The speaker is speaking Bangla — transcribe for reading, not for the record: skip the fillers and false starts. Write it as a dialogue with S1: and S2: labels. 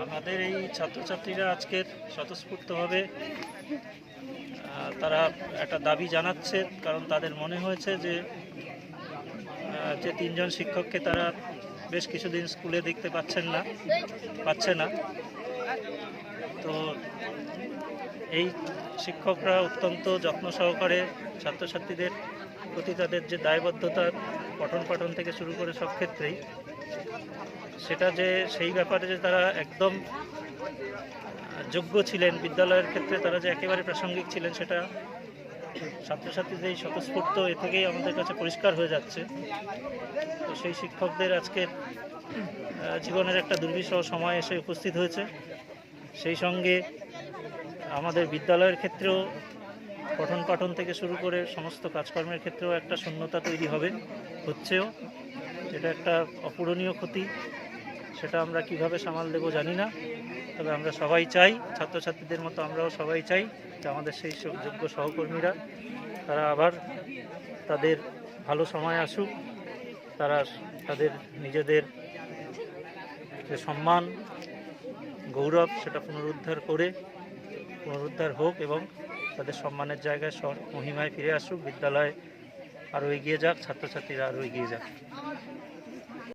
S1: আমাদের এই ছাত্রছাত্রীরা আজকের স্বতঃস্ফূর্তভাবে তারা একটা দাবি জানাচ্ছে, কারণ তাদের মনে হয়েছে যে যে তিনজন শিক্ষককে তারা বেশ কিছুদিন স্কুলে দেখতে পাচ্ছে না। তো এই শিক্ষকরা অত্যন্ত যত্ন সহকারে ছাত্রছাত্রীদের প্রতি তাদের যে দায়বদ্ধতা পঠন পাঠন থেকে শুরু করে সব ক্ষেত্রেই, সেটা যে সেই ব্যাপারে যে তারা একদম যোগ্য ছিলেন, বিদ্যালয়ের ক্ষেত্রে তারা যে একেবারে প্রাসঙ্গিক ছিলেন, সেটা ছাত্রছাত্রীদের এই স্বতঃস্ফূর্ত এ থেকেই আমাদের কাছে পরিষ্কার হয়ে যাচ্ছে। তো সেই শিক্ষকদের আজকের জীবনের একটা দুর্বিষহ সময় এসে উপস্থিত হয়েছে। সেই সঙ্গে আমাদের বিদ্যালয়ের ক্ষেত্রেও পঠন পাঠন থেকে শুরু করে সমস্ত কাজকর্মের ক্ষেত্রেও একটা শূন্যতা তৈরি হচ্ছেও। এটা একটা অপূরণীয় ক্ষতি, সেটা আমরা কিভাবে সামাল দেব জানি না। তবে আমরা সবাই চাই, ছাত্রছাত্রীদের মতো আমরাও সবাই চাই যে আমাদের সেই যোগ্য সহকর্মীরা তারা আবার তাদের ভালো সময় আসুক, তারা তাদের নিজেদের যে সম্মান গৌরব সেটা পুনরুদ্ধার হোক এবং তাদের সম্মানের জায়গায় মহিমায় ফিরে আসুক, বিদ্যালয় আরও এগিয়ে যাক, ছাত্রছাত্রীরা আরও এগিয়ে যাক।